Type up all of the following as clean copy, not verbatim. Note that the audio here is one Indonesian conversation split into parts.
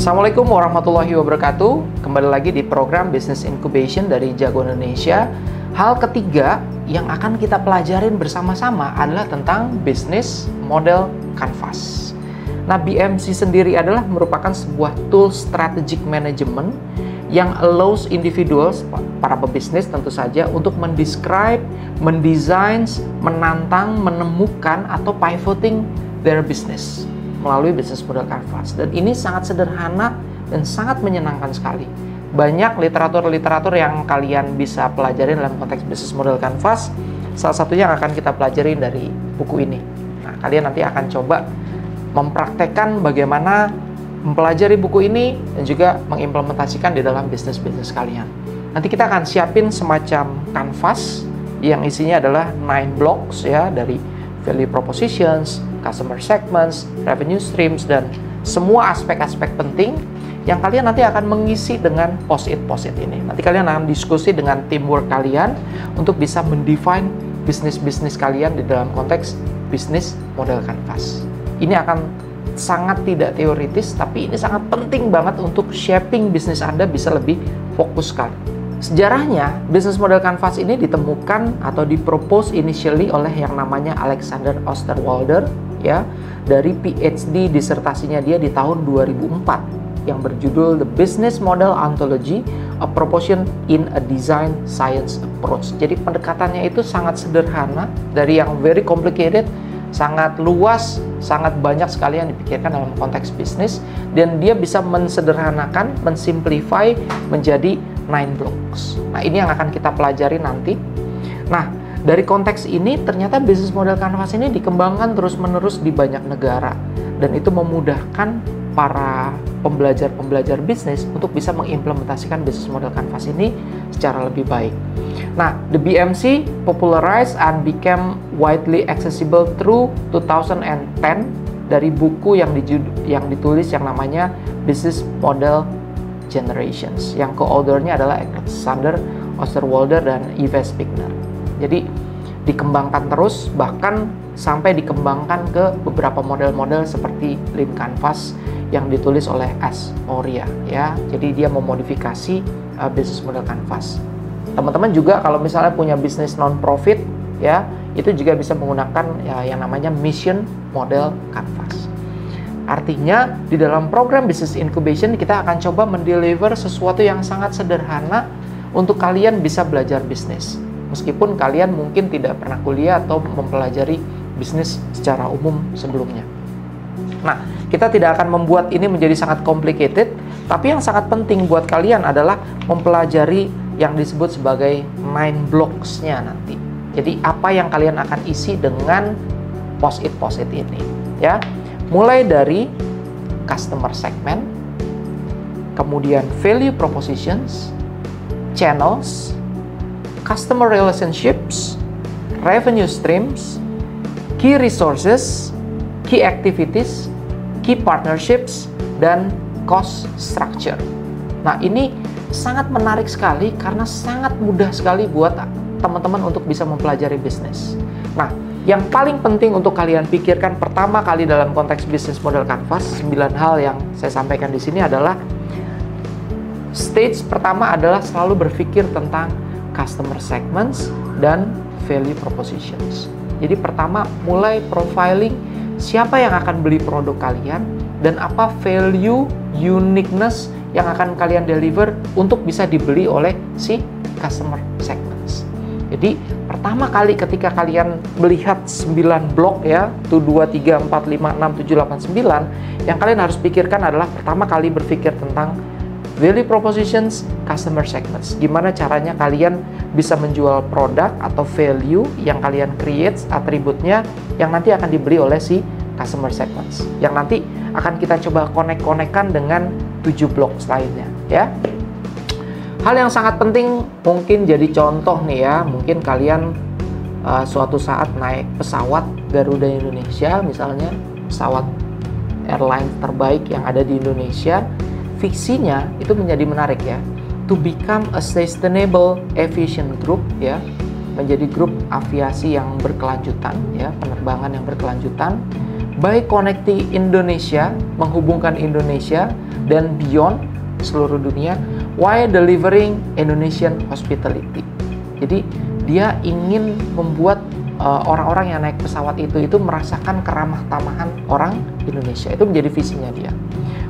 Assalamualaikum warahmatullahi wabarakatuh. Kembali lagi di program Business Incubation dari Jago Indonesia. Hal ketiga yang akan kita pelajarin bersama-sama adalah tentang Business Model Canvas. Nah, BMC sendiri adalah merupakan sebuah tool strategic management yang allows individuals, para pebisnis tentu saja, untuk mendescribe, mendesain, menantang, menemukan, atau pivoting their business melalui Business Model Canvas. Dan ini sangat sederhana dan sangat menyenangkan sekali. Banyak literatur-literatur yang kalian bisa pelajari dalam konteks Business Model Canvas. Salah satunya yang akan kita pelajari dari buku ini. Nah, kalian nanti akan coba mempraktekkan bagaimana mempelajari buku ini dan juga mengimplementasikan di dalam bisnis-bisnis kalian. Nanti kita akan siapin semacam canvas yang isinya adalah 9 blocks ya, dari value propositions, customer segments, revenue streams, dan semua aspek-aspek penting yang kalian nanti akan mengisi dengan post-it ini. Nanti kalian akan diskusi dengan teamwork kalian untuk bisa mendefine bisnis-bisnis kalian di dalam konteks Business Model Canvas. Ini akan sangat tidak teoritis, tapi ini sangat penting banget untuk shaping bisnis Anda bisa lebih fokus sekali. Sejarahnya, Business Model Canvas ini ditemukan atau dipropose initially oleh yang namanya Alexander Osterwalder ya, dari PhD disertasinya dia di tahun 2004 yang berjudul The Business Model Ontology: A Proposition in a Design Science Approach. Jadi pendekatannya itu sangat sederhana, dari yang very complicated, sangat luas, sangat banyak sekali yang dipikirkan dalam konteks bisnis, dan dia bisa mensederhanakan, mensimplify menjadi 9 blocks. Nah, ini yang akan kita pelajari nanti. Nah, dari konteks ini ternyata Business Model Canvas ini dikembangkan terus-menerus di banyak negara, dan itu memudahkan para pembelajar bisnis untuk bisa mengimplementasikan Business Model Canvas ini secara lebih baik. Nah, the BMC popularized and became widely accessible through 2010 dari buku yang ditulis yang namanya Business Model Generations, yang co-author-nya adalah Alexander Osterwalder dan Yves Pickner. Jadi dikembangkan terus, bahkan sampai dikembangkan ke beberapa model-model seperti Lean Canvas yang ditulis oleh S. Oria ya. Jadi dia memodifikasi Business Model Canvas. Teman-teman juga kalau misalnya punya bisnis non-profit ya, itu juga bisa menggunakan ya, yang namanya Mission Model Canvas. Artinya di dalam program Business Incubation kita akan coba mendeliver sesuatu yang sangat sederhana untuk kalian bisa belajar bisnis. Meskipun kalian mungkin tidak pernah kuliah atau mempelajari bisnis secara umum sebelumnya. Nah, kita tidak akan membuat ini menjadi sangat complicated, tapi yang sangat penting buat kalian adalah mempelajari yang disebut sebagai 9 blocks-nya nanti. Jadi apa yang kalian akan isi dengan post-it ini ya. Mulai dari customer segment, kemudian value propositions, channels, customer relationships, revenue streams, key resources, key activities, key partnerships, dan cost structure. Nah, ini sangat menarik sekali karena sangat mudah sekali buat teman-teman untuk bisa mempelajari bisnis. Nah, yang paling penting untuk kalian pikirkan pertama kali dalam konteks Business Model Canvas, 9 hal yang saya sampaikan di sini adalah stage pertama adalah selalu berpikir tentang customer segments dan value propositions. Jadi pertama mulai profiling siapa yang akan beli produk kalian dan apa value uniqueness yang akan kalian deliver untuk bisa dibeli oleh si customer segments. Jadi pertama kali ketika kalian melihat 9 blok ya, 1, 2, 3, 4, 5, 6, 7, 8, 9, yang kalian harus pikirkan adalah pertama kali berpikir tentang value propositions, customer segments. Gimana caranya kalian bisa menjual produk atau value yang kalian create, atributnya yang nanti akan dibeli oleh si customer segments. Yang nanti akan kita coba connect-connectkan dengan 7 blok lainnya ya. Hal yang sangat penting mungkin jadi contoh nih ya, mungkin kalian suatu saat naik pesawat Garuda Indonesia misalnya, pesawat airline terbaik yang ada di Indonesia, visinya itu menjadi menarik ya, to become a sustainable aviation group ya, menjadi grup aviasi yang berkelanjutan ya, penerbangan yang berkelanjutan by connecting Indonesia, menghubungkan Indonesia dan beyond seluruh dunia while delivering Indonesian hospitality. Jadi dia ingin membuat orang-orang yang naik pesawat itu merasakan keramah tamahan orang Indonesia. Itu menjadi visinya dia.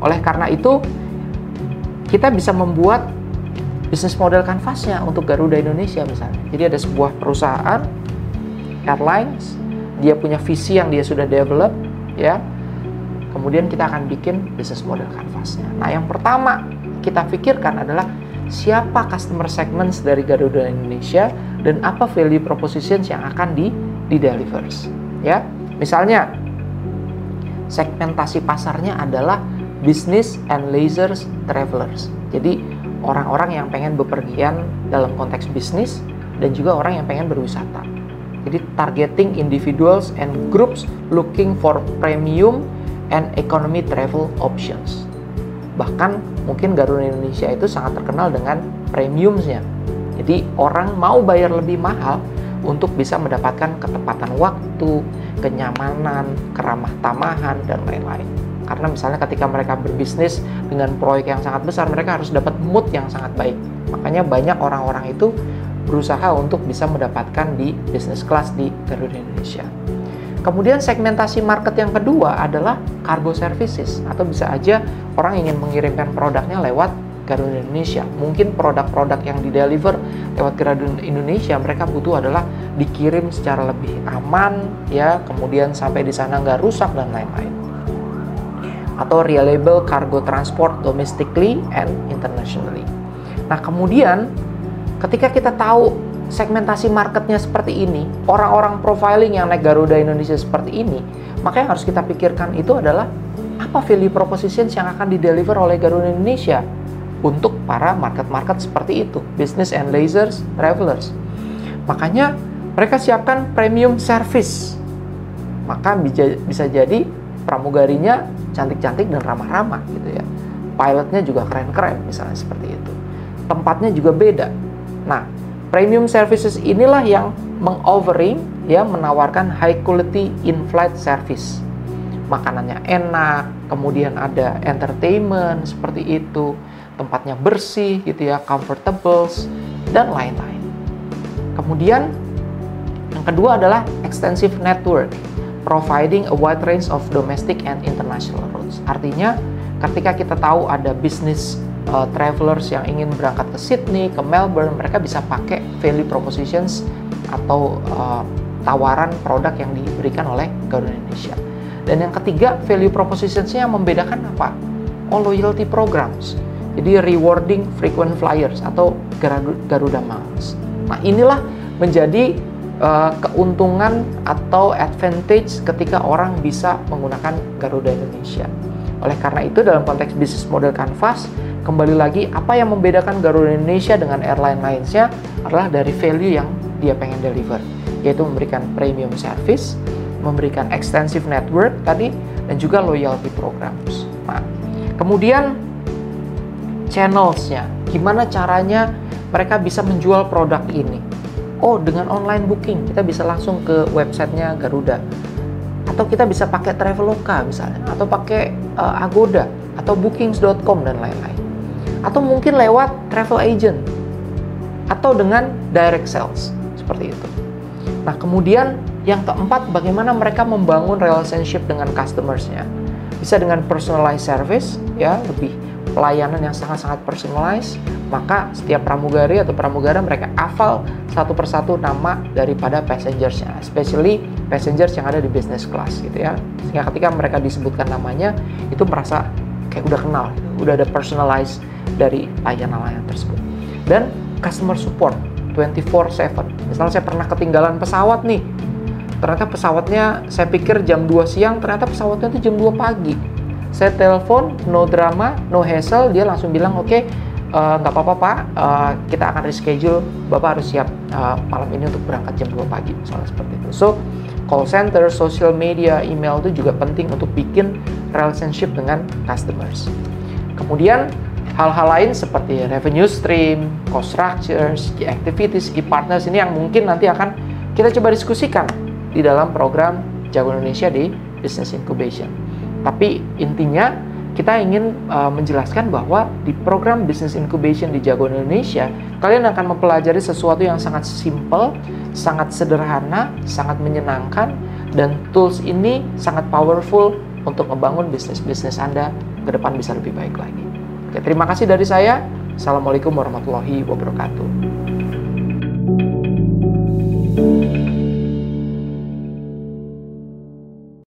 Oleh karena itu kita bisa membuat bisnis model kanvasnya untuk Garuda Indonesia misalnya. Jadi ada sebuah perusahaan airlines, dia punya visi yang dia sudah develop, ya. Kemudian kita akan bikin bisnis model kanvasnya. Nah, yang pertama kita pikirkan adalah siapa customer segments dari Garuda Indonesia dan apa value propositions yang akan di-delivers. Ya, misalnya segmentasi pasarnya adalah business and leisure travelers. Jadi orang-orang yang pengen bepergian dalam konteks bisnis dan juga orang yang pengen berwisata. Jadi targeting individuals and groups looking for premium and economy travel options. Bahkan mungkin Garuda Indonesia itu sangat terkenal dengan premiumnya. Jadi orang mau bayar lebih mahal untuk bisa mendapatkan ketepatan waktu, kenyamanan, keramah tamahan, dan lain-lain. Karena misalnya ketika mereka berbisnis dengan proyek yang sangat besar, mereka harus dapat mood yang sangat baik. Makanya banyak orang-orang itu berusaha untuk bisa mendapatkan di business class di Garuda Indonesia. Kemudian segmentasi market yang kedua adalah cargo services, atau bisa aja orang ingin mengirimkan produknya lewat Garuda Indonesia. Mungkin produk-produk yang di-deliver lewat Garuda Indonesia mereka butuh adalah dikirim secara lebih aman, ya, kemudian sampai di sana nggak rusak dan lain-lain. Atau reliable cargo transport domestically and internationally. Nah, kemudian ketika kita tahu segmentasi marketnya seperti ini, orang-orang profiling yang naik Garuda Indonesia seperti ini, maka yang harus kita pikirkan itu adalah apa value propositions yang akan di-deliver oleh Garuda Indonesia untuk para market-market seperti itu, business and leisure travelers. Makanya mereka siapkan premium service. Maka bisa jadi pramugarinya cantik-cantik dan ramah-ramah gitu ya. Pilotnya juga keren-keren misalnya seperti itu. Tempatnya juga beda. Nah, premium services inilah yang meng-offering, ya, menawarkan high quality in-flight service. Makanannya enak, kemudian ada entertainment seperti itu, tempatnya bersih gitu ya, comfortable dan lain-lain. Kemudian yang kedua adalah extensive network, providing a wide range of domestic and international routes. Artinya ketika kita tahu ada business travelers yang ingin berangkat ke Sydney, ke Melbourne, mereka bisa pakai value propositions atau tawaran produk yang diberikan oleh Garuda Indonesia. Dan yang ketiga, value propositions-nya yang membedakan apa? Oh, loyalty programs. Jadi rewarding frequent flyers atau Garuda Miles. Nah, inilah menjadi keuntungan atau advantage ketika orang bisa menggunakan Garuda Indonesia. Oleh karena itu, dalam konteks bisnis model kanvas, kembali lagi apa yang membedakan Garuda Indonesia dengan airline lainnya adalah dari value yang dia pengen deliver, yaitu memberikan premium service, memberikan extensive network tadi, dan juga loyalty programs. Nah, kemudian channels-nya, gimana caranya mereka bisa menjual produk ini? Oh, dengan online booking, kita bisa langsung ke websitenya Garuda. Atau kita bisa pakai Traveloka misalnya, atau pakai Agoda, atau bookings.com dan lain-lain. Atau mungkin lewat travel agent, atau dengan direct sales, seperti itu. Nah, kemudian yang keempat, bagaimana mereka membangun relationship dengan customers-nya. Bisa dengan personalized service, ya, lebih pelayanan yang sangat-sangat personalized. Maka setiap pramugari atau pramugara mereka hafal satu persatu nama daripada passengers-nya, especially passengers yang ada di business class gitu ya. Sehingga ketika mereka disebutkan namanya, itu merasa kayak udah kenal, udah ada personalized dari layanan-layanan tersebut. Dan customer support 24/7. Misalnya saya pernah ketinggalan pesawat nih. Ternyata pesawatnya saya pikir jam 2 siang, ternyata pesawatnya itu jam 2 pagi. Saya telepon, no drama, no hassle, dia langsung bilang, oke, nggak apa-apa Pak, kita akan reschedule, Bapak harus siap malam ini untuk berangkat jam 2 pagi, misalnya seperti itu. So, call center, social media, email itu juga penting untuk bikin relationship dengan customers. Kemudian, hal-hal lain seperti revenue stream, cost structures, key activities, key partners, ini yang mungkin nanti akan kita coba diskusikan di dalam program Jago Indonesia di Business Incubation. Tapi intinya, kita ingin menjelaskan bahwa di program Business Incubation di Jagoan Indonesia, kalian akan mempelajari sesuatu yang sangat simple, sangat sederhana, sangat menyenangkan, dan tools ini sangat powerful untuk membangun bisnis Anda ke depan bisa lebih baik lagi. Oke, terima kasih dari saya. Assalamualaikum warahmatullahi wabarakatuh.